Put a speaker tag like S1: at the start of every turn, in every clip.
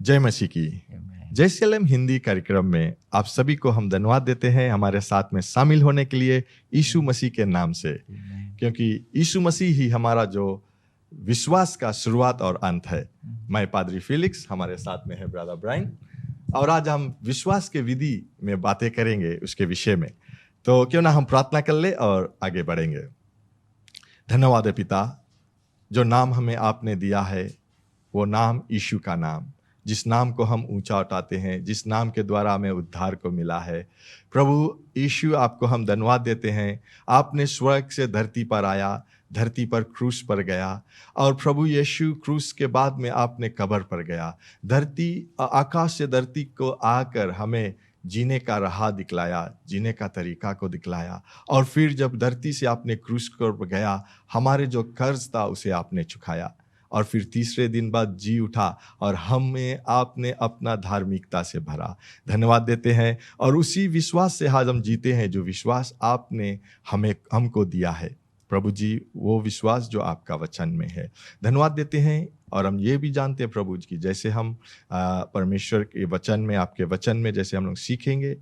S1: जय मसीह की। जय सलेम हिंदी कार्यक्रम में आप सभी को हम धन्यवाद देते हैं हमारे साथ में शामिल होने के लिए यीशु मसीह के नाम से, क्योंकि यीशु मसीह ही हमारा जो विश्वास का शुरुआत और अंत है। मैं पादरी फेलिक्स, हमारे साथ में है ब्रदर ब्रायन, और आज हम विश्वास के विधि में बातें करेंगे उसके विषय में। तो क्यों ना हम प्रार्थना कर ले और आगे बढ़ेंगे। धन्यवाद है पिता, जो नाम हमें आपने दिया है वो नाम यीशु का नाम, जिस नाम को हम ऊंचा उठाते हैं, जिस नाम के द्वारा हमें उद्धार को मिला है। प्रभु यीशु, आपको हम धन्यवाद देते हैं। आपने स्वर्ग से धरती पर आया, धरती पर क्रूस पर गया, और प्रभु यीशु क्रूस के बाद में आपने कब्र पर गया। धरती, आकाश से धरती को आकर हमें जीने का राह दिखलाया, जीने का तरीका को दिखलाया, और फिर जब धरती से आपने क्रूस पर गया, हमारे जो कर्ज था उसे आपने चुकाया, और फिर तीसरे दिन बाद जी उठा और हमें आपने अपना धार्मिकता से भरा। धन्यवाद देते हैं, और उसी विश्वास से आज हम जीते हैं, जो विश्वास आपने हमको दिया है प्रभु जी, वो विश्वास जो आपका वचन में है। धन्यवाद देते हैं, और हम ये भी जानते हैं प्रभु जी की जैसे हम परमेश्वर के वचन में, आपके वचन में जैसे हम लोग सीखेंगे,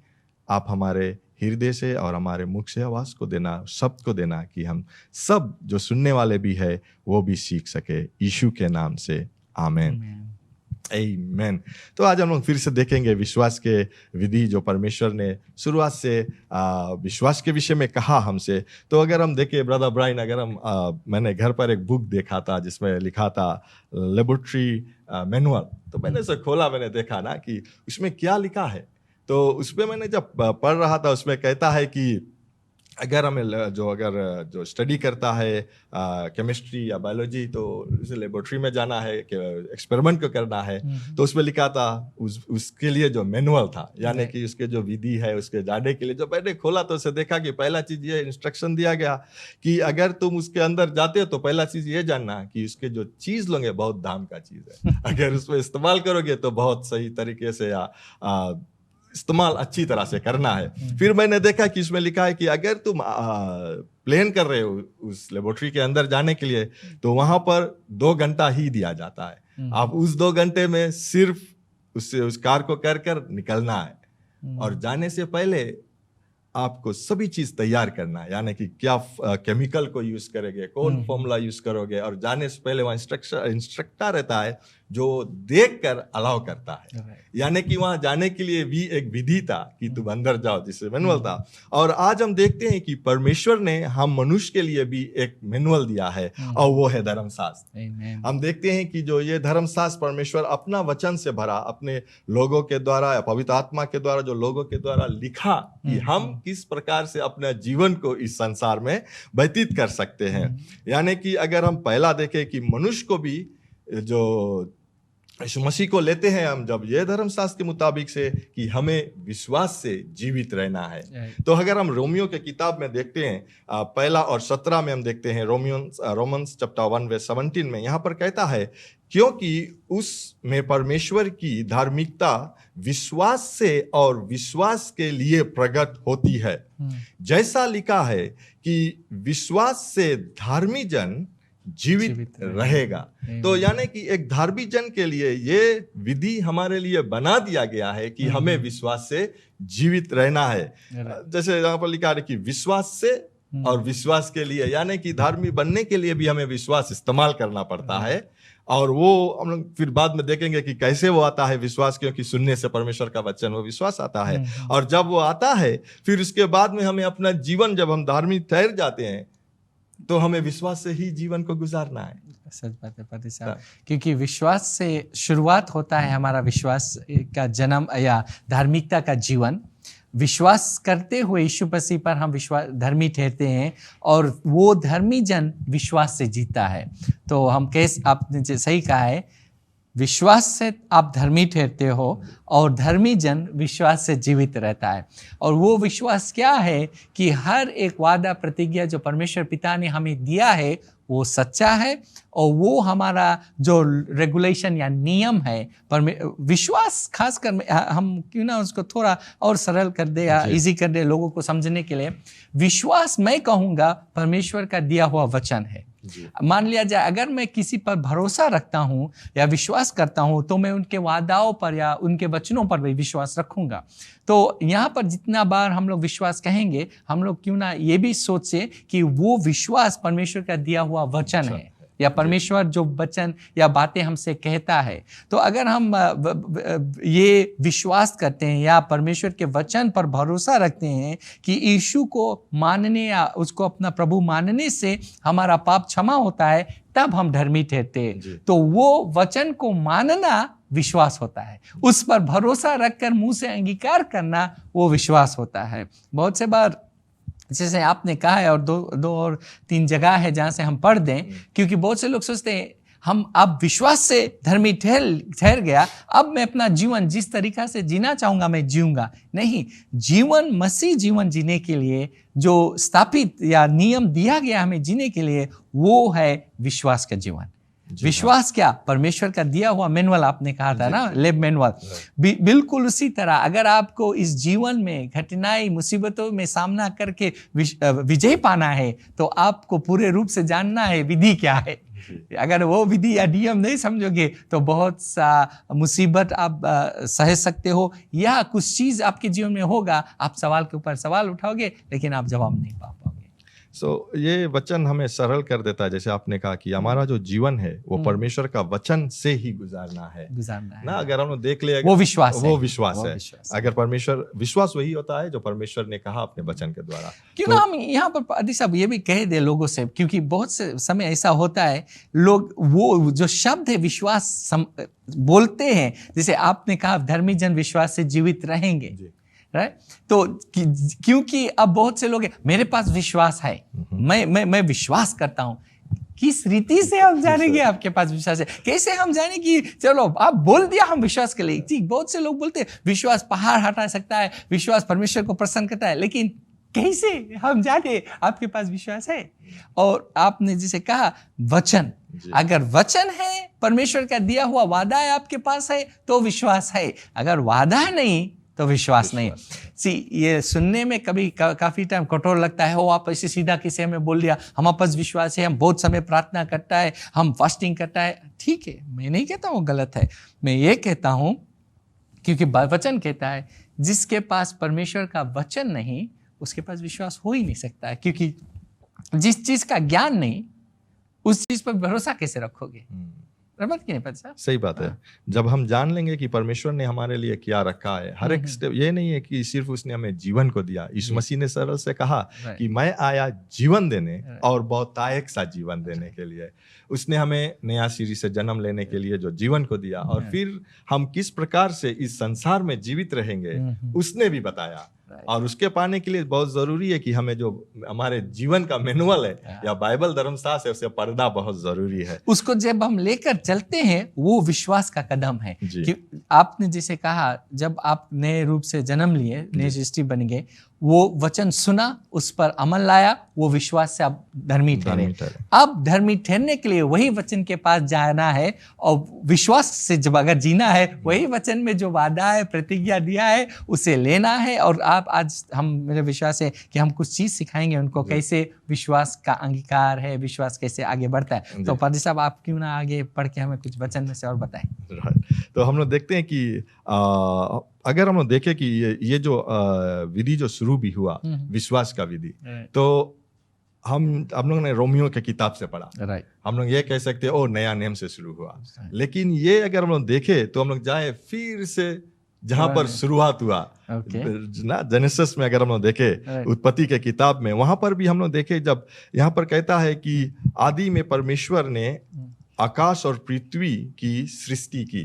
S1: आप हमारे हृदय से और हमारे मुख से आवाज़ को देना, शब्द को देना, कि हम सब जो सुनने वाले भी है वो भी सीख सके। यीशु के नाम से आमीन, आमीन। तो आज हम लोग फिर से देखेंगे विश्वास के विधि, जो परमेश्वर ने शुरुआत से विश्वास के विषय में कहा हमसे। तो अगर हम देखें ब्रदर ब्रायन, अगर हम मैंने घर पर एक बुक देखा था जिसमें लिखा था लेबोरेटरी मैनुअल, तो मैंने उसे खोला, मैंने देखा ना कि उसमें क्या लिखा है। तो उसमें मैंने जब पढ़ रहा था, उसमें कहता है कि अगर हमें जो स्टडी करता है केमिस्ट्री या बायोलॉजी, तो उसे लेबोरेटरी में जाना है, एक्सपेरिमेंट को करना है, तो उसमें लिखा था उसके लिए जो मैनुअल था, यानी कि उसके जो विधि है उसके जाने के लिए। जो मैंने खोला तो उसे देखा कि पहला चीज़ ये इंस्ट्रक्शन दिया गया कि अगर तुम उसके अंदर जाते हो तो पहला चीज़ ये जानना कि उसके जो चीज़ लोगे बहुत दाम का चीज़ है। अगर उसमें इस्तेमाल करोगे तो बहुत सही तरीके से इस्तेमाल अच्छी तरह से करना है। फिर मैंने देखा कि इसमें लिखा है कि अगर तुम प्लान कर रहे हो उस लेबोरेटरी के अंदर जाने के लिए, तो वहां पर 2 घंटा ही दिया जाता है। आप उस 2 घंटे में सिर्फ उस कार को कर निकलना है, और जाने से पहले आपको सभी चीज तैयार करना है, यानी कि क्या केमिकल को यूज करेंगे, कौन फॉर्मूला यूज करोगे, और जाने से पहले वहाँ इंस्ट्रक्टर रहता है जो देखकर अलाउ करता है। यानी कि वहां जाने के लिए भी एक विधि था कि तुम अंदर जाओ, जिससे मैनुअल था। और आज हम देखते हैं कि परमेश्वर ने हम मनुष्य के लिए भी एक मैनुअल दिया है, और वो है धर्मशास्त्र। हम देखते हैं कि जो ये धर्मशास्त्र परमेश्वर अपना वचन से भरा, अपने लोगों के द्वारा, पवित्र आत्मा के द्वारा, जो लोगों के द्वारा लिखा कि हम किस प्रकार से अपने जीवन को इस संसार में व्यतीत कर सकते हैं। यानी कि अगर हम पहला देखें कि मनुष्य को भी, जो यीशु मसीह को लेते हैं हम, जब ये धर्मशास्त्र के मुताबिक से कि हमें विश्वास से जीवित रहना है। तो अगर हम रोमियो के किताब में देखते हैं, 1 और 17 में हम देखते हैं, रोमन्स चैप्टर 1 वर्स 17 में यहाँ पर कहता है, क्योंकि उसमें परमेश्वर की धार्मिकता विश्वास से और विश्वास के लिए प्रकट होती है। जैसा लिखा है कि विश्वास से धार्मी जन जीवित रहेगा। तो यानी कि एक धार्मिक जन के लिए ये विधि हमारे लिए बना दिया गया है कि हमें विश्वास से जीवित रहना है। जैसे यहाँ पर लिखा है कि विश्वास से और विश्वास के लिए, यानी कि धार्मिक बनने के लिए भी हमें विश्वास इस्तेमाल करना पड़ता है। और वो हम लोग फिर बाद में देखेंगे कि कैसे वो आता है विश्वास, क्योंकि सुनने से परमेश्वर का वचन वो विश्वास आता है। और जब वो आता है, फिर उसके बाद में हमें अपना जीवन, जब हम धार्मिक ठहर जाते हैं, तो हमें विश्वास से ही जीवन को गुजारना है।
S2: सच बात है पादी साहब, क्योंकि विश्वास से शुरुआत होता है हमारा विश्वास का जन्म या धार्मिकता का जीवन। विश्वास करते हुए यीशु मसीह पर हम विश्वास धर्मी ठहरते हैं, और वो धर्मी जन विश्वास से जीता है। तो हम आपने सही कहा है, विश्वास से आप धर्मी ठहरते हो, और धर्मी जन विश्वास से जीवित रहता है। और वो विश्वास क्या है कि हर एक वादा प्रतिज्ञा जो परमेश्वर पिता ने हमें दिया है वो सच्चा है, और वो हमारा जो रेगुलेशन या नियम है, विश्वास खासकर हम क्यों ना उसको थोड़ा और सरल कर दे या इजी कर दे लोगों को समझने के लिए। विश्वास मैं कहूँगा परमेश्वर का दिया हुआ वचन है।
S1: जी।
S2: मान लिया जाए अगर मैं किसी पर भरोसा रखता हूँ या विश्वास करता हूँ तो मैं उनके वादाओं पर या उनके वचनों पर भी विश्वास रखूंगा। तो यहाँ पर जितना बार हम लोग विश्वास कहेंगे, हम लोग क्यों ना ये भी सोचे कि वो विश्वास परमेश्वर का दिया हुआ वचन है या परमेश्वर जो वचन या बातें हमसे कहता है। तो अगर हम ये विश्वास करते हैं या परमेश्वर के वचन पर भरोसा रखते हैं कि यीशु को मानने या उसको अपना प्रभु मानने से हमारा पाप क्षमा होता है, तब हम धर्मी ठहरते हैं। तो वो वचन को मानना विश्वास होता है, उस पर भरोसा रखकर मुंह से अंगीकार करना वो विश्वास होता है। बहुत से बार जैसे आपने कहा है, और दो और तीन जगह है जहां से हम पढ़ दें, क्योंकि बहुत से लोग सोचते हैं हम अब विश्वास से धर्मी ठहर गया, अब मैं अपना जीवन जिस तरीका से जीना चाहूंगा मैं जीऊंगा। नहीं, जीवन मसीह जीवन जीने के लिए जो स्थापित या नियम दिया गया हमें जीने के लिए, वो है विश्वास का जीवन। विश्वास क्या? परमेश्वर का दिया हुआ मैनुअल, आपने कहा था ना, लेब मैनुअल। बिल्कुल उसी तरह अगर आपको इस जीवन में कठिनाई मुसीबतों में सामना करके विजय पाना है, तो आपको पूरे रूप से जानना है विधि क्या है। अगर वो विधि या नियम नहीं समझोगे तो बहुत सा मुसीबत आप सह सकते हो, या कुछ चीज आपके जीवन में होगा, आप सवाल के ऊपर सवाल उठाओगे लेकिन आप जवाब नहीं पा पाओगे।
S1: ये वचन हमें सरल कर देता है। जैसे आपने कहा कि हमारा जो जीवन है वो परमेश्वर का वचन से ही गुजारना है ना। अगर हम देख ले,
S2: वो विश्वास
S1: है। अगर परमेश्वर, विश्वास वही होता है जो परमेश्वर ने कहा अपने वचन के द्वारा।
S2: क्यों ना हम यहाँ पर आदि साहब ये भी कह दे लोगों से, क्योंकि बहुत से समय ऐसा होता है लोग वो जो शब्द है विश्वास बोलते हैं, जैसे आपने कहा धर्मी जन विश्वास से जीवित रहेंगे, राइट? तो क्योंकि अब बहुत से लोग मेरे पास विश्वास है, मैं विश्वास करता हूं। किस रीति से हम जानेंगे आपके पास विश्वास है? कैसे हम जाने कि चलो आप बोल दिया हम विश्वास कर ले? ठीक, बहुत से लोग बोलते हैं विश्वास पहाड़ हटा सकता है, विश्वास परमेश्वर को प्रसन्न करता है, लेकिन कैसे हम जाने आपके पास विश्वास है? और आपने जिसे कहा वचन, अगर वचन है, परमेश्वर का दिया हुआ वादा है आपके पास है, तो विश्वास है। अगर वादा नहीं तो विश्वास नहीं। ये सुनने में कभी काफी टाइम कठोर लगता है, आप ऐसे सीधा किसी हमें बोल दिया हमारे पास विश्वास है, हम बहुत समय प्रार्थना करता है, हम फास्टिंग करता है। ठीक है, मैं नहीं कहता हूँ गलत है, मैं ये कहता हूँ क्योंकि वचन कहता है जिसके पास परमेश्वर का वचन नहीं उसके पास विश्वास हो ही नहीं सकता है, क्योंकि जिस चीज का ज्ञान नहीं उस चीज पर भरोसा कैसे रखोगे?
S1: सही बात है। जब हम जान लेंगे कि परमेश्वर ने हमारे लिए क्या रखा है, हर एक स्टेप, ये नहीं है कि सिर्फ उसने हमें जीवन को दिया। यीशु मसीह ने सरल से कहा कि मैं आया जीवन देने और बहुतायत सा जीवन देने के लिए। उसने हमें नया सीरी से जन्म लेने के लिए जो जीवन को दिया, और फिर हम किस प्रकार से इस संसार में जीवित रहेंगे उसने भी बताया। और उसके पाने के लिए बहुत जरूरी है कि हमें जो हमारे जीवन का मैनुअल है या बाइबल धर्मशास्त्र है उसे पढ़ना बहुत जरूरी है।
S2: उसको जब हम लेकर चलते हैं वो विश्वास का कदम है। कि आपने जैसे कहा जब आप नए रूप से जन्म लिए, नए सृष्टि बन गए, वो वचन सुना, उस पर अमल लाया, वो विश्वास से आप धर्मी ठहरे। अब धर्मी ठहरने के लिए वही वचन के पास जाना है, और विश्वास से जब अगर जीना है वही वचन में जो वादा है, प्रतिज्ञा दिया है, उसे लेना है। और आप आज मेरा विश्वास है कि हम कुछ चीज सिखाएंगे उनको, कैसे विश्वास का अंगीकार है, विश्वास कैसे आगे बढ़ता है। तो पादी साहब आप क्यों ना आगे पढ़ के हमें कुछ वचन में से और बताएं।
S1: तो हम लोग देखते हैं कि अगर हम लोग देखें कि ये जो विधि जो शुरू भी हुआ, विश्वास का विधि, तो हम लोग ने रोमियो के किताब से पढ़ा। हम लोग ये कह सकते हैं ओ नया नियम से शुरू हुआ, लेकिन ये अगर हम लोग देखें तो हम लोग जाए फिर से जहां पर शुरुआत हुआ ना, जेनेसिस में अगर हम लोग देखें, उत्पत्ति के किताब में, वहां पर भी हम लोग देखें, जब यहाँ पर कहता है कि आदि में परमेश्वर ने आकाश और पृथ्वी की सृष्टि की,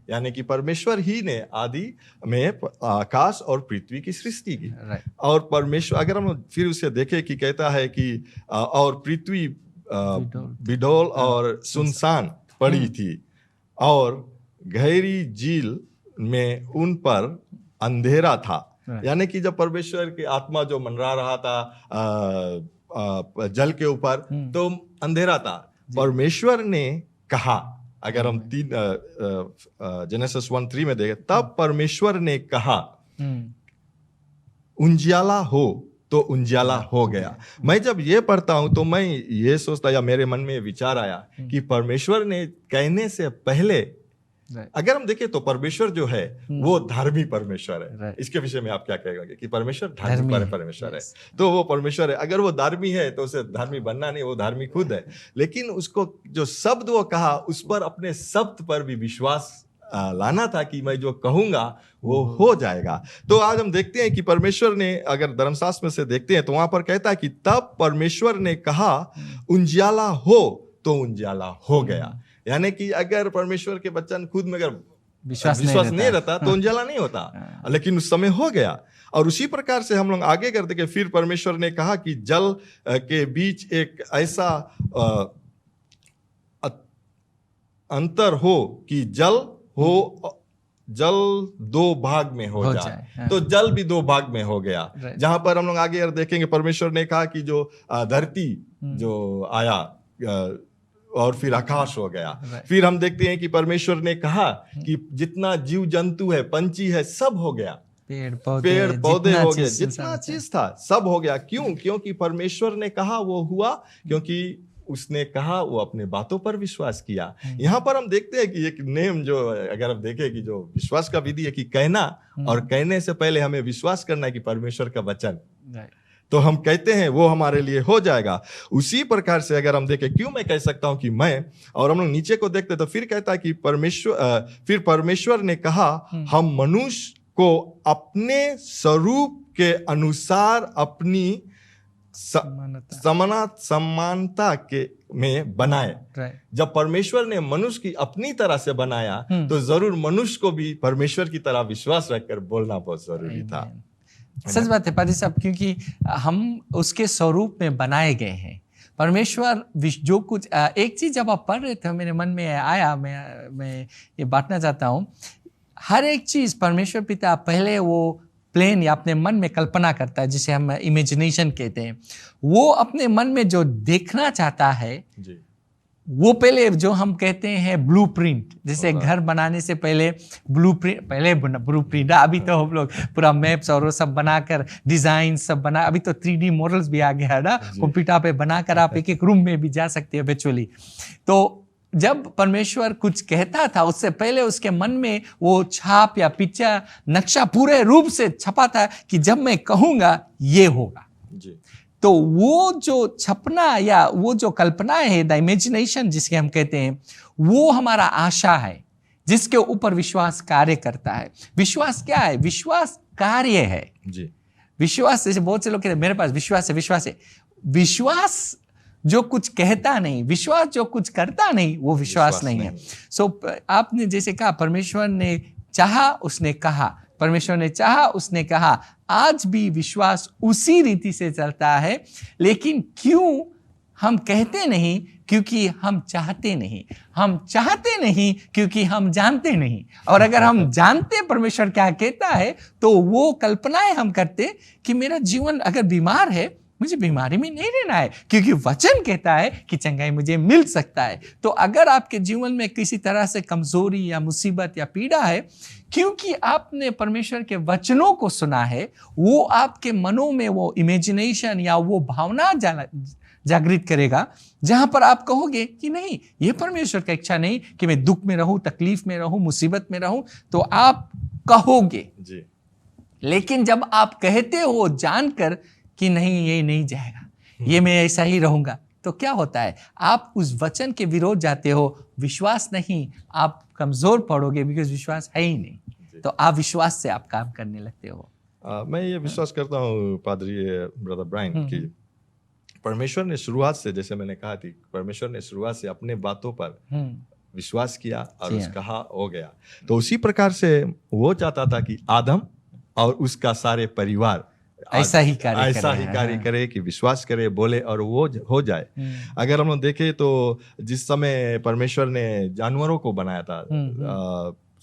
S1: यानी कि परमेश्वर ही ने आदि में आकाश और पृथ्वी की सृष्टि की। और परमेश्वर, अगर हम फिर उसे देखें कि कहता है कि और पृथ्वी बिडोल और सुनसान पड़ी थी, और गहरी झील में उन पर अंधेरा था। यानी कि जब परमेश्वर की आत्मा जो मंडरा रहा था जल के ऊपर, तो अंधेरा था। परमेश्वर ने कहा, अगर हम जेनेसिस 1:3 में देखें, तब परमेश्वर ने कहा उजियाला हो, तो उजियाला हो गया। मैं जब ये पढ़ता हूं तो मैं ये सोचता, या मेरे मन में विचार आया कि परमेश्वर ने कहने से पहले, अगर हम देखें तो परमेश्वर जो है वो धार्मिक परमेश्वर है। इसके विषय में आप क्या कहेंगे कि परमेश्वर धार्मिक परमेश्वर है? तो वो परमेश्वर है, अगर वो धार्मिक है तो उसे धार्मिक बनना नहीं, वो धार्मिक खुद है। लेकिन उसको जो शब्द वो कहा, उस पर अपने शब्द पर भी विश्वास लाना था कि मैं जो कहूंगा वो हो जाएगा। तो आज हम देखते हैं कि परमेश्वर ने, अगर धर्मशास्त्र में से देखते हैं तो वहां पर कहता है कि तब परमेश्वर ने कहा उजियाला हो तो उजियाला हो गया। यानी कि अगर परमेश्वर के वचन खुद में अगर विश्वास नहीं रहता तो उजियाला नहीं होता, लेकिन उस समय हो गया। और उसी प्रकार से हम लोग आगे करते कि फिर परमेश्वर ने कहा कि जल के बीच एक ऐसा अंतर हो कि जल 2 भाग में हो जाए। तो जल भी 2 भाग में हो गया। जहां पर हम लोग आगे देखेंगे परमेश्वर ने कहा कि जो धरती जो आया और फिर आकाश हो गया। फिर हम देखते हैं कि परमेश्वर ने कहा कि जितना जीव जंतु है, पंछी है, सब हो गया। पेड़ पौधे हो गए, जितना चीज था सब हो गया। क्यों? क्योंकि परमेश्वर ने कहा वो हुआ, क्योंकि उसने कहा, वो अपने बातों पर विश्वास किया। यहाँ पर हम देखते हैं कि एक नेम जो, अगर हम देखें कि जो विश्वास का विधि है कि कहना, और कहने से पहले हमें विश्वास करना है कि परमेश्वर का वचन, तो हम कहते हैं वो हमारे लिए हो जाएगा। उसी प्रकार से अगर हम देखें, क्यों मैं कह सकता हूं कि मैं, और हम लोग नीचे को देखते तो फिर कहता है कि फिर परमेश्वर ने कहा हम मनुष्य को अपने स्वरूप के अनुसार अपनी समानता के में बनाए। जब परमेश्वर ने मनुष्य की अपनी तरह से बनाया तो जरूर मनुष्य को भी परमेश्वर की तरह विश्वास रखकर बोलना बहुत जरूरी था।
S2: सच बात है पादी साहब, क्योंकि हम उसके स्वरूप में बनाए गए हैं। परमेश्वर जो कुछ, एक चीज जब आप पढ़ रहे थे मेरे मन में आया, मैं ये बांटना चाहता हूँ। हर एक चीज परमेश्वर पिता पहले वो प्लेन या अपने मन में कल्पना करता है, जिसे हम इमेजिनेशन कहते हैं। वो अपने मन में जो देखना चाहता है जी, वो पहले जो हम कहते हैं ब्लूप्रिंट, जैसे घर बनाने से पहले ब्लूप्रिंट, अभी तो हम लोग पूरा मैप्स और वो सब बनाकर डिजाइन सब बना, अभी तो 3D मॉडल्स भी आ गया है ना, कंप्यूटर पे बनाकर आप एक एक रूम में भी जा सकते हैं वर्चुअली। तो जब परमेश्वर कुछ कहता था उससे पहले उसके मन में वो छाप या पिक्चर नक्शा पूरे रूप से छपा था कि जब मैं कहूंगा ये होगा जी। तो वो जो छपना या वो जो कल्पना है, द इमेजिनेशन जिसके हम कहते हैं, वो हमारा आशा है जिसके ऊपर विश्वास कार्य करता है। विश्वास क्या है? विश्वास कार्य है जी। विश्वास, जैसे बहुत से लोग कहते हैं मेरे पास विश्वास है, विश्वास है। विश्वास जो कुछ कहता नहीं, विश्वास जो कुछ करता नहीं, वो विश्वास नहीं है। सो आपने जैसे कहा परमेश्वर ने चाहा उसने कहा, परमेश्वर ने चाहा उसने कहा। आज भी विश्वास उसी रीति से चलता है, लेकिन क्यों हम कहते नहीं? क्योंकि हम चाहते नहीं। हम चाहते नहीं क्योंकि हम जानते नहीं। और अगर हम जानते परमेश्वर क्या कहता है तो वो कल्पनाएं हम करते कि मेरा जीवन अगर बीमार है, मुझे बीमारी में नहीं रहना है, क्योंकि वचन कहता है कि चंगाई मुझे मिल सकता है। तो अगर आपके जीवन में किसी तरह से कमजोरी या मुसीबत या पीड़ा है, क्योंकि आपने परमेश्वर के वचनों को सुना है, वो आपके मनों में वो इमेजिनेशन या वो भावना जागृत करेगा, जहां पर आप कहोगे कि नहीं, ये परमेश्वर का इच्छा नहीं कि मैं दुख में रहूं, तकलीफ में रहूं, मुसीबत में रहूं, तो आप कहोगे जी। लेकिन जब आप कहते हो जानकर कि नहीं, ये नहीं जाएगा, ये मैं ऐसा ही रहूंगा, तो क्या होता है? आप उस वचन के विरोध जाते हो। विश्वास नहीं, आप कमजोर पड़ोगे, बिकॉज विश्वास है ही नहीं। तो आप विश्वास से आप काम करने लगते हो।
S1: मैं ये विश्वास करता हूँ पादरी ब्रदर ब्रायन कि परमेश्वर ने शुरुआत से, जैसे मैंने कहा थी, परमेश्वर ने शुरुआत से अपने बातों पर विश्वास किया और उसका कहा हो गया। तो उसी प्रकार से वो चाहता था कि आदम और उसका सारे परिवार
S2: ऐसा ही कार्य
S1: करे कि विश्वास करे, बोले और वो हो जाए। अगर हम लोग देखें तो जिस समय परमेश्वर ने जानवरों को बनाया था,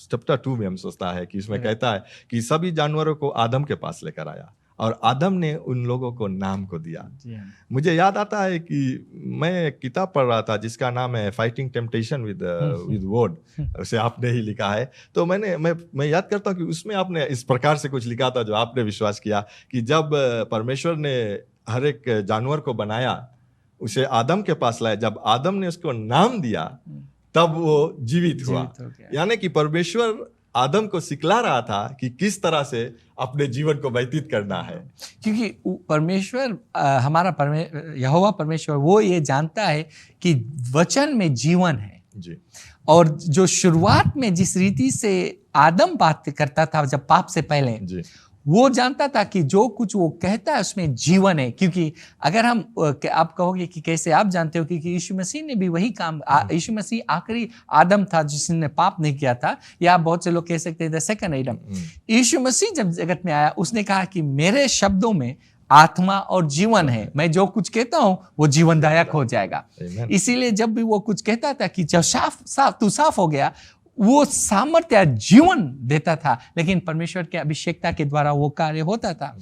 S1: चैप्टर 2 में हम सोचता है कि इसमें कहता है कि सभी जानवरों को आदम के पास लेकर आया और आदम ने उन लोगों को नाम को दिया।
S2: जी हाँ।
S1: मुझे याद आता है कि मैं एक किताब पढ़ रहा था जिसका नाम है फाइटिंग टेम्पटेशन विद वर्ड, उसे आपने ही लिखा है। तो मैं याद करता हूँ कि उसमें आपने इस प्रकार से कुछ लिखा था जो आपने विश्वास किया कि जब परमेश्वर ने हर एक जानवर को बनाया, उसे आदम के पास लाया, जब आदम ने उसको नाम दिया तब वो जीवित हुआ।
S2: जीवित हो गया।
S1: यानी कि परमेश्वर आदम को सिखला रहा था कि किस तरह से अपने जीवन को व्यतीत करना है।
S2: क्योंकि परमेश्वर हमारा यहोवा परमेश्वर वो ये जानता है कि वचन में जीवन है
S1: जी।
S2: और जो शुरुआत में जिस रीति से आदम बात करता था जब पाप से पहले
S1: जी।
S2: वो जानता था कि जो कुछ वो कहता है उसमें जीवन है। क्योंकि अगर हम आप कहोगे कि कैसे आप जानते हो, क्योंकि यीशु मसीह ने भी वही काम, यीशु मसीह आखिरी आदम था जिसने पाप नहीं किया था, या बहुत से लोग कह सकते हैं द सेकंड आदम। यीशु मसीह जब जगत में आया उसने कहा कि मेरे शब्दों में आत्मा और जीवन है, मैं जो कुछ कहता हूं वो जीवनदायक हो जाएगा। इसीलिए जब भी वो कुछ कहता था कि जब तू साफ हो गया, वो सामर्थ्य जीवन देता था, लेकिन परमेश्वर के अभिषेकता के द्वारा वो कार्य होता था।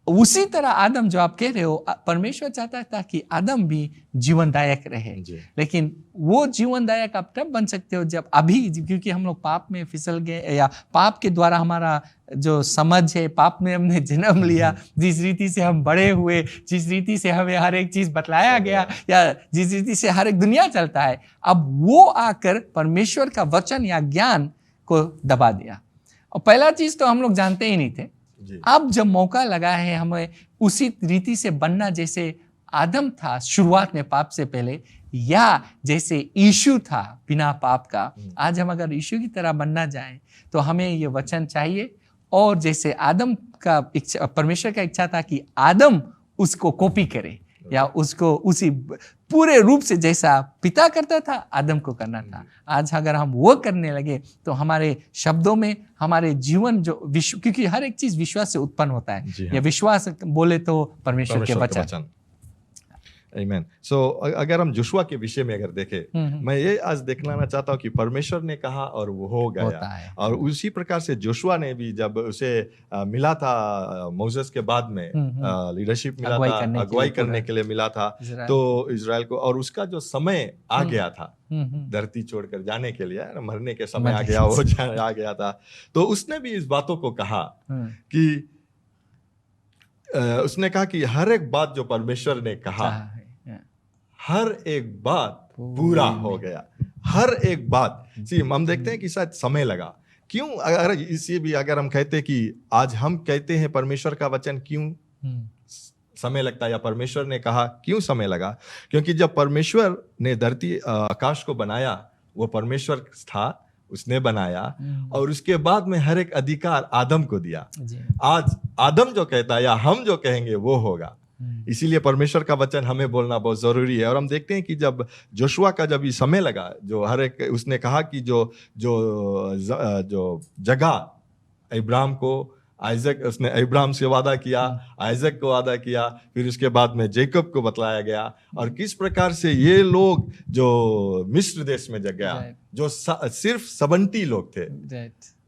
S2: उसी तरह आदम जो आप कह रहे हो, परमेश्वर चाहता था कि आदम भी जीवनदायक रहे, लेकिन वो जीवनदायक आप तब बन सकते हो जब अभी, क्योंकि हम लोग पाप में फिसल गए, या पाप के द्वारा हमारा जो समझ है, पाप में हमने जन्म लिया, जिस रीति से हम बड़े हुए, जिस रीति से हमें हर एक चीज बतलाया गया, या जिस रीति से हर एक दुनिया चलता है, अब वो आकर परमेश्वर का वचन या ज्ञान को दबा दिया। और पहला चीज तो हम लोग जानते ही नहीं थे। अब जब मौका लगा है हमें उसी रीति से बनना जैसे आदम था शुरुआत में पाप से पहले, या जैसे यीशु था बिना पाप का, आज हम अगर यीशु की तरह बनना जाएं तो हमें ये वचन चाहिए। और जैसे आदम का इच्छा, परमेश्वर का इच्छा था कि आदम उसको कॉपी करे, या उसको उसी पूरे रूप से जैसा पिता करता था आदम को करना था। आज अगर हम वो करने लगे तो हमारे शब्दों में, हमारे जीवन जो क्योंकि हर एक चीज विश्वास से उत्पन्न होता है, या विश्वास बोले तो परमेश्वर के वचन।
S1: आमीन। सो अगर हम जोशुआ के विषय में अगर देखें, मैं ये आज दिखलाना चाहता हूँ कि परमेश्वर ने कहा और वो हो गया। और उसी प्रकार से जोशुआ ने भी जब उसे मिला था मोसेस के बाद में, लीडरशिप मिला था, अगुवाई करने के लिए मिला था तो इजराइल को, और उसका जो समय आ गया था धरती छोड़कर जाने के लिए, मरने के समय आ गया, वो आ गया था, तो उसने भी इस बातों को कहा कि उसने कहा कि हर एक बात जो परमेश्वर ने कहा, हर एक बात पूरा हो गया, हर एक बात। हम देखते हैं कि शायद समय लगा। क्यों? अगर इसी भी अगर हम कहते कि आज हम कहते हैं परमेश्वर का वचन क्यों समय लगता है, या परमेश्वर ने कहा क्यों समय लगा? क्योंकि जब परमेश्वर ने धरती आकाश को बनाया, वो परमेश्वर था, उसने बनाया, और उसके बाद में हर एक अधिकार आदम को दिया। आज आदम जो कहता है या हम जो कहेंगे वो होगा। इसीलिए परमेश्वर का वचन हमें बोलना बहुत जरूरी है। और हम देखते हैं कि जब जोशुआ का जब ये समय लगा, जो हर एक, उसने कहा कि जो जगह इब्राहिम को, आइजक, उसने इब्राहिम से वादा किया, आइजक को वादा किया, फिर उसके बाद में जेकब को बतलाया गया, और किस प्रकार से ये लोग जो मिस्र देश में जग गया, जो सिर्फ 70 लोग थे,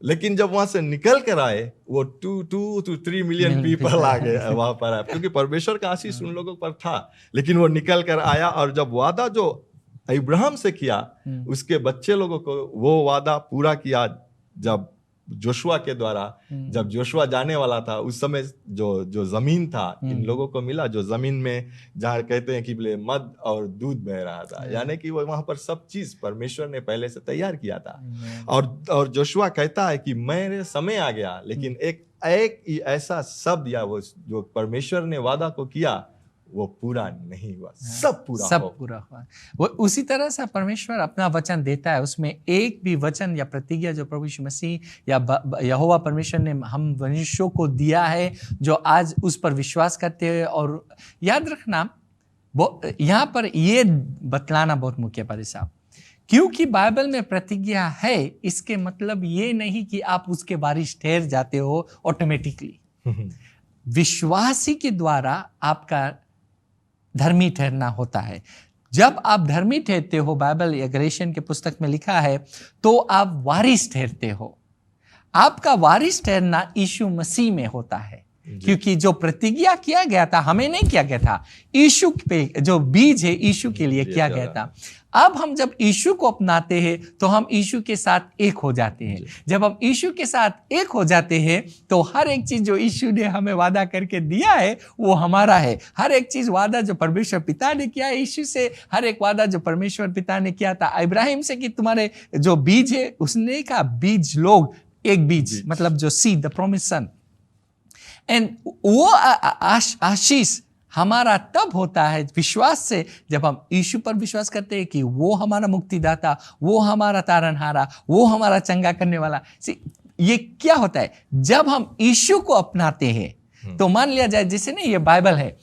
S1: लेकिन जब वहां से निकल कर आए वो 2 to 3 मिलियन पीपल आ गए वहां पर आए, क्योंकि परमेश्वर का आशीष उन लोगों पर था। लेकिन वो निकल कर आया, और जब वादा जो इब्राहिम से किया उसके बच्चे लोगों को वो वादा पूरा किया। जब जोशुआ के द्वारा, जब जोशुआ जाने वाला था, उस समय जो जमीन था इन लोगों को मिला, जो जमीन में जहाँ कहते हैं कि मद और दूध बह रहा था, यानी कि वो वहां पर सब चीज परमेश्वर ने पहले से तैयार किया था। और जोशुआ कहता है कि मेरे समय आ गया, लेकिन एक ऐसा शब्द या वो जो परमेश्वर ने वादा को किया वो पूरा नहीं हुआ, सब पूरा हुआ।
S2: वो उसी तरह से परमेश्वर अपना वचन देता है, उसमें एक भी वचन या प्रतिज्ञा जो प्रभु यीशु मसीह या यहोवा परमेश्वर ने हम मनुष्यों को दिया है, जो आज उस पर विश्वास करते हैं। और याद रखना, यहाँ पर ये बतलाना बहुत मुख्य है साहब, क्योंकि बाइबल में प्रतिज्ञा है, इसके मतलब ये नहीं कि आप उसके वारिस ठहर जाते हो ऑटोमेटिकली। विश्वासी के द्वारा आपका धर्मी ठहरना होता है। जब आप धर्मी ठहरते हो, बाइबल या गलेशियन के पुस्तक में लिखा है, तो आप वारिस ठहरते हो। आपका वारिस ठहरना यीशु मसीह में होता है। क्योंकि जो प्रतिज्ञा किया गया था हमें नहीं किया गया था, यीशु पे जो बीज है यीशु के लिए किया गया था। अब हम जब यीशु को अपनाते हैं तो हम यीशु के साथ एक हो जाते हैं। जब हम यीशु के साथ एक हो जाते हैं तो हर एक चीज जो यीशु ने हमें वादा करके दिया है वो हमारा है। हर एक चीज वादा जो परमेश्वर पिता ने किया है यीशु से, हर एक वादा जो परमेश्वर पिता ने किया था इब्राहिम से कि तुम्हारे जो बीज है, उसने कहा बीज लोग, एक बीज मतलब जो seed, the promised son. And वो आशीष हमारा तब होता है विश्वास से, जब हम यीशु पर विश्वास करते हैं कि वो हमारा मुक्तिदाता, वो हमारा तारनहारा, वो हमारा चंगा करने वाला। ये क्या होता है जब हम यीशु को अपनाते हैं तो मान लिया जाए जैसे नहीं ये बाइबल है,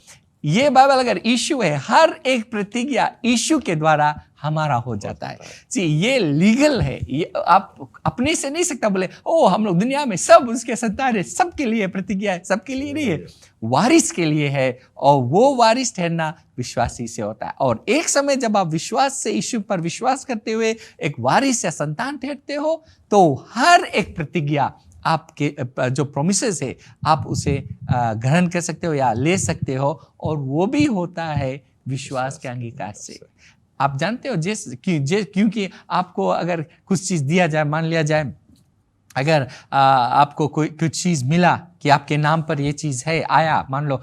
S2: ये बाइबल अगर यीशु है, हर एक प्रतिज्ञा यीशु के द्वारा हमारा हो जाता है। जी ये लीगल है, ये आप अपने से नहीं सकता बोले ओ हम लोग दुनिया में सब उसके संतान है, सबके लिए प्रतिज्ञा है, सबके लिए नहीं है, वारिस के लिए है। और वो वारिस ठहरना विश्वासी से होता है। और एक समय जब आप विश्वास से यीशु पर विश्वास करते हुए एक वारिस या संतान ठहरते हो तो हर एक प्रतिज्ञा आपके जो प्रोमिसेस है आप उसे ग्रहण कर सकते हो या ले सकते हो, और वो भी होता है विश्वास के अंगीकार से। आप जानते हो क्योंकि आपको अगर कुछ चीज दिया जाए, मान लिया जाए अगर आपको कोई कुछ चीज मिला कि आपके नाम पर ये चीज है, आया मान लो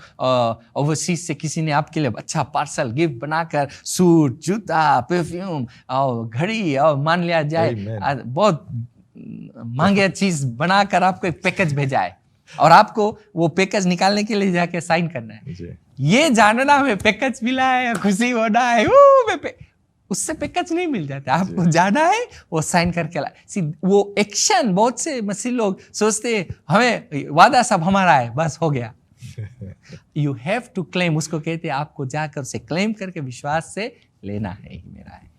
S2: ओवरसीज से किसी ने आपके लिए अच्छा पार्सल गिफ्ट बनाकर सूट, जूता, परफ्यूम और घड़ी और मान लिया जाए बहुत महंगे चीज बनाकर आपको एक पैकेज भेजा है और आपको वो पैकेज निकालने के लिए जाके साइन करना है। ये जानना हमें पैकेज मिला है, खुशी होना है, उससे पैकेज नहीं मिल जाता। आपको जाना है वो साइन करके ला। वो एक्शन, बहुत से मसीह लोग सोचते हैं हमें वादा सब हमारा है, बस हो गया। यू हैव टू क्लेम, उसको कहते हैं आपको जाकर उसे क्लेम करके विश्वास से लेना है, ही मेरा है।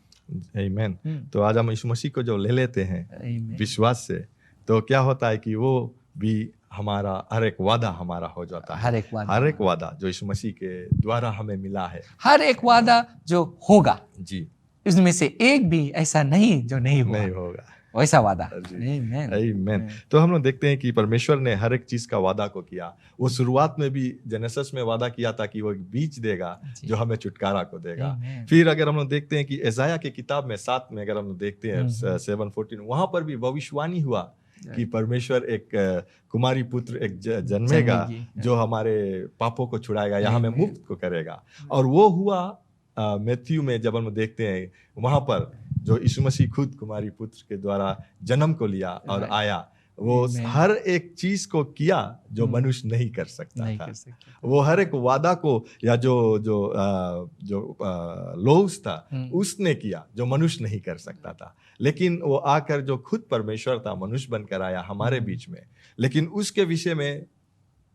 S1: आमीन। तो आज हम यीशु मसीह को जो ले लेते हैं विश्वास से, तो क्या होता है कि वो भी हमारा हर एक वादा हमारा हो जाता है। हर एक वादा जो यीशु मसीह के द्वारा हमें मिला है, हर एक वादा जो होगा जी, इसमें से एक भी ऐसा नहीं जो नहीं होगा वैसा वादा। आमीन। तो हम लोग देखते हैं कि परमेश्वर ने हर एक चीज का वादा को किया। वो शुरुआत में भी जेनेसिस में वादा किया था कि वो एक बीज देगा जो हमें छुटकारा को देगा। फिर अगर हम लोग देखते हैं कि यशायाह की किताब में 7 में अगर हम लोग देखते हैं 7:14, वहां पर भी भविष्यवाणी हुआ कि परमेश्वर एक कुमारी पुत्र एक जन्मेगा जो हमारे पापों को छुड़ाएगा या हमें मुक्त को करेगा। और वो हुआ मैथ्यू में जब हम देखते हैं वहां पर जो यीशु मसीह खुद कुमारी पुत्र के द्वारा जन्म को लिया और आया, वो हर एक चीज को किया जो मनुष्य नहीं कर सकता था। वो हर एक वादा को या जो लॉस था उसने किया जो मनुष्य नहीं कर सकता था। लेकिन वो आकर जो खुद परमेश्वर था मनुष्य बनकर आया हमारे बीच में। लेकिन उसके विषय में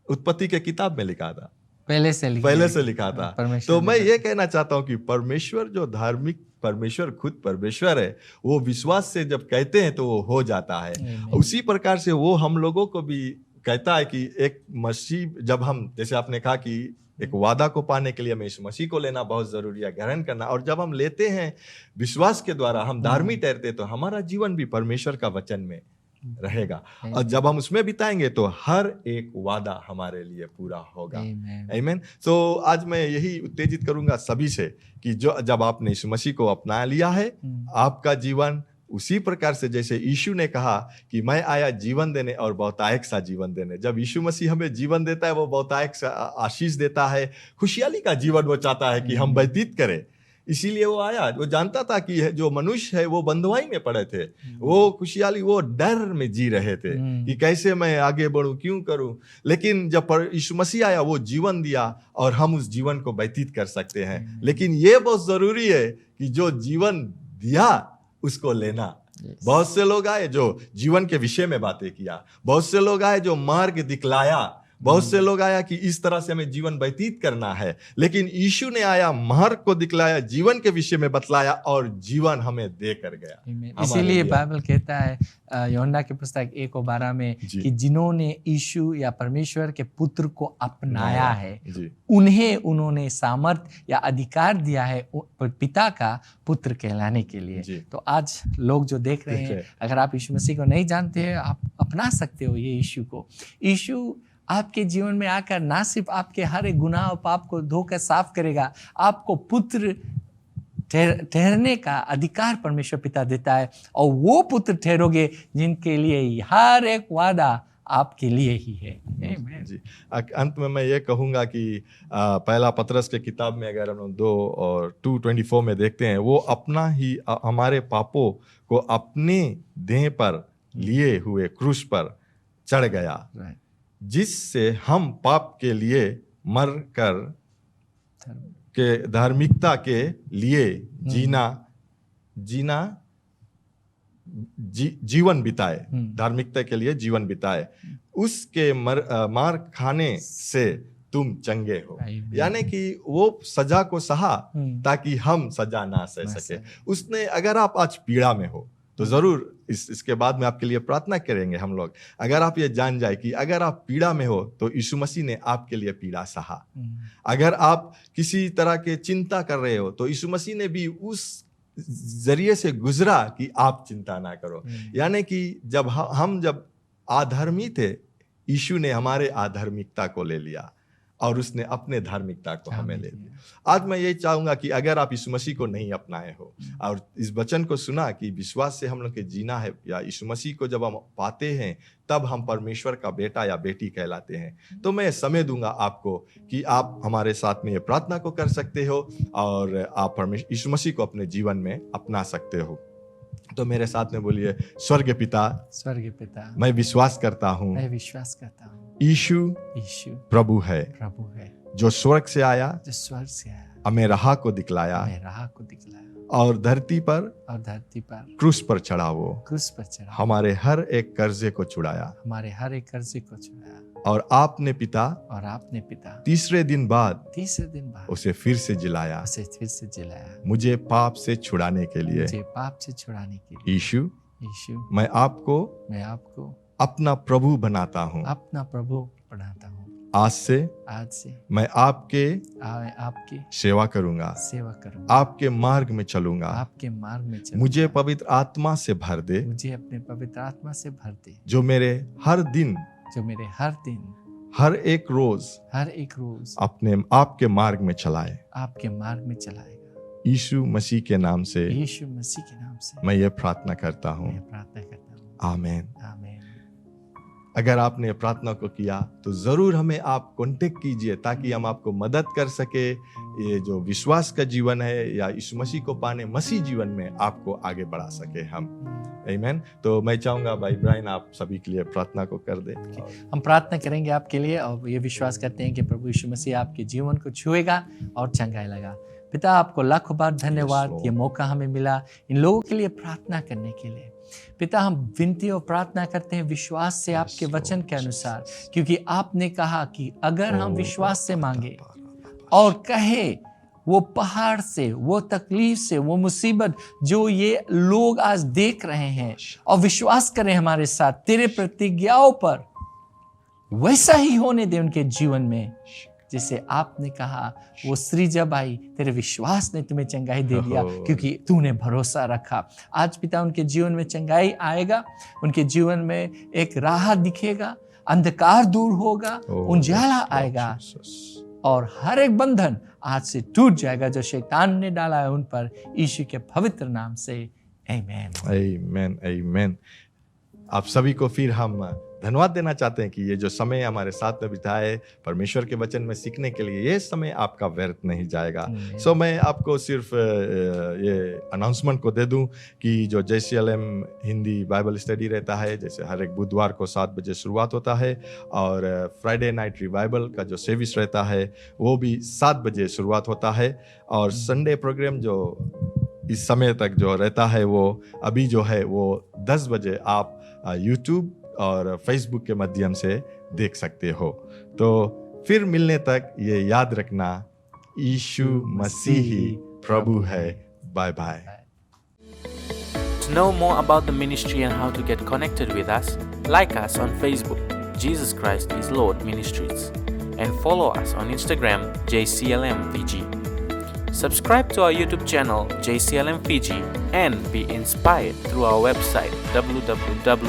S1: उत्पत्ति के किताब में लिखा था, पहले से लिखा था। तो मैं ये कहना चाहता हूँ कि परमेश्वर जो धार्मिक परमेश्वर खुद परमेश्वर है, वो विश्वास से जब कहते हैं तो वो हो जाता है। उसी प्रकार से वो हम लोगों को भी कहता है कि एक मसीह, जब हम जैसे आपने कहा कि एक वादा को पाने के लिए हमें इस मसीह को लेना बहुत जरूरी है, ग्रहण करना। और जब हम लेते हैं विश्वास के द्वारा हम धार्मिक ठहरते, तो हमारा जीवन भी परमेश्वर का वचन में रहेगा। और जब हम उसमें बिताएंगे तो हर एक वादा हमारे लिए पूरा होगा। आमीन। तो आज मैं यही उत्तेजित करूंगा सभी से कि जो जब आपने यीशु मसीह को अपना लिया है, आपका जीवन उसी प्रकार से जैसे यीशु ने कहा कि मैं आया जीवन देने और बहुतायक सा जीवन देने। जब यीशु मसीह हमें जीवन देता है, वो बहुतायक सा आशीष देता है, खुशहाली का जीवन वो चाहता है कि हम व्यतीत करें। इसीलिए वो आया। वो जानता था कि जो मनुष्य है वो बंधुआई में पड़े थे, वो खुशहाली, वो डर में जी रहे थे कि कैसे मैं आगे बढ़ूं, क्यों करूं। लेकिन जब यीशु मसीह आया, वो जीवन दिया और हम उस जीवन को व्यतीत कर सकते हैं। लेकिन ये बहुत जरूरी है कि जो जीवन दिया उसको लेना। बहुत से लोग आए जो जीवन के विषय में बातें किया, बहुत से लोग आए जो मार्ग दिखलाया, बहुत से लोग आया कि इस तरह से हमें जीवन व्यतीत करना है। लेकिन यीशु ने आया, मार्ग को दिखलाया, जीवन के विषय में बतलाया और जीवन हमें दे कर गया।
S2: इसीलिए बाइबल कहता है यूहन्ना की पुस्तक 1:12 में कि जिन्होंने यीशु या परमेश्वर के पुत्र को अपनाया है, उन्होंने सामर्थ या अधिकार दिया है पिता का पुत्र कहलाने के लिए। तो आज लोग जो देख रहे हैं, अगर आप यीशु मसीह को नहीं जानते हैं, आप अपना सकते हो ये यीशु को। यीशु आपके जीवन में आकर ना सिर्फ आपके हर एक गुनाह और पाप को धोकर साफ करेगा, आपको पुत्र ठहरने का अधिकार परमेश्वर पिता देता है, और वो पुत्र ठहरोगे जिनके लिए हर एक वादा आपके लिए ही है।
S1: जी, अंत में मैं ये कहूँगा कि पहला पतरस के किताब में अगर हम 2 और 2:24 में देखते हैं, वो अपना ही हमारे पापों को अपने देह पर लिए हुए क्रूस पर चढ़ गया, जिससे हम पाप के लिए मर कर के धार्मिकता के लिए जीवन बिताए, धार्मिकता के लिए जीवन बिताए, उसके मार खाने से तुम चंगे हो। यानी कि वो सजा को सहा ताकि हम सजा ना सह सके। उसने, अगर आप आज पीड़ा में हो तो जरूर इसके बाद में आपके लिए प्रार्थना करेंगे हम लोग। अगर आप ये जान जाए कि अगर आप पीड़ा में हो तो यीशु मसीह ने आपके लिए पीड़ा सहा। अगर आप किसी तरह के चिंता कर रहे हो तो यीशु मसीह ने भी उस जरिए से गुजरा कि आप चिंता ना करो। यानी कि जब हम अधर्मी थे, यीशु ने हमारे अधर्मिकता को ले लिया और उसने अपने धार्मिकता को हमें ले लिया। आज मैं ये चाहूंगा कि अगर आप यीशु मसीह को नहीं अपनाए हो और इस वचन को सुना कि विश्वास से हम लोग के जीना है, या यीशु मसीह को जब हम पाते हैं तब हम परमेश्वर का बेटा या बेटी कहलाते हैं, तो मैं समय दूंगा आपको कि आप हमारे साथ में ये प्रार्थना को कर सकते हो और आप यीशु मसीह को अपने जीवन में अपना सकते हो। तो मेरे साथ में बोलिए, स्वर्ग पिता, मैं विश्वास करता हूँ यीशु प्रभु है, जो स्वर्ग से आया, हमें राह को दिखलाया और धरती पर क्रूस पर चढ़ा, वो हमारे हर एक कर्जे को छुड़ाया, और आपने पिता तीसरे दिन बाद उसे फिर से जिलाया, मुझे पाप से छुड़ाने के लिए। यीशु, मैं आपको अपना प्रभु बनाता हूँ। आज से मैं आपके सेवा करूंगा, आपके मार्ग में चलूंगा। मुझे पवित्र आत्मा से भर दे, जो मेरे हर दिन हर एक रोज अपने आपके मार्ग में चलाए। यीशु मसीह के नाम से मैं ये प्रार्थना करता हूँ। आमीन। अगर आपने प्रार्थना को किया तो जरूर हमें आप कांटेक्ट कीजिए, ताकि हम आपको मदद कर सके, ये जो विश्वास का जीवन है या यीशु मसीह को पाने मसीह जीवन में आपको आगे बढ़ा सके हम। आमीन। तो मैं चाहूंगा भाई ब्रायन आप सभी के लिए प्रार्थना को कर दे।
S2: हम प्रार्थना करेंगे आपके लिए और ये विश्वास करते हैं कि प्रभु यीशु मसीह आपके जीवन को छुएगा और चंगाई लगा। पिता, आपको लाखों बार धन्यवाद, ये मौका हमें मिला इन लोगों के लिए प्रार्थना करने के लिए। पिता, हम विनती और प्रार्थना करते हैं विश्वास से आपके वचन के अनुसार, क्योंकि आपने कहा कि अगर हम विश्वास से मांगे और कहे, वो पहाड़ से, वो तकलीफ से, वो मुसीबत जो ये लोग आज देख रहे हैं, और विश्वास करें हमारे साथ तेरे प्रतिज्ञाओं पर, वैसा ही होने दे उनके जीवन में जैसे आपने कहा। वो स्त्री जब आई, तेरे विश्वास ने तुम्हें चंगाई दे दिया, क्योंकि तूने भरोसा रखा। आज पिता, उनके जीवन में चंगाई आएगा, उनके जीवन में एक राह दिखेगा, अंधकार दूर होगा, उजाला आएगा, और हर एक बंधन आज से टूट जाएगा जो शैतान ने डाला है उन पर, यीशु के पवित्र नाम से। आमीन,
S1: आमीन, आमीन। आप सभी को फिर हम धन्यवाद देना चाहते हैं कि ये जो समय हमारे साथ में बिताए परमेश्वर के वचन में सीखने के लिए, ये समय आपका व्यर्थ नहीं जाएगा। सो मैं आपको सिर्फ ये अनाउंसमेंट को दे दूं कि जो JCLM हिंदी बाइबल स्टडी रहता है, जैसे हर एक बुधवार को 7 बजे शुरुआत होता है, और फ्राइडे नाइट रिवाइवल का जो सर्विस रहता है वो भी 7 बजे शुरुआत होता है, और संडे प्रोग्राम जो इस समय तक जो रहता है वो अभी जो है वो 10 बजे आप YouTube और फेसबुक के माध्यम से देख सकते हो। तो फिर मिलने तक ये याद रखना, यीशु मसीह ही प्रभु है। Bye bye.
S3: To know more about the ministry and how to get connected with us, like us on Facebook, Jesus Christ is Lord Ministries, and follow us on Instagram, JCLM Fiji. Subscribe to our YouTube channel, JCLM Fiji, and be inspired through our website, www.jclm.org.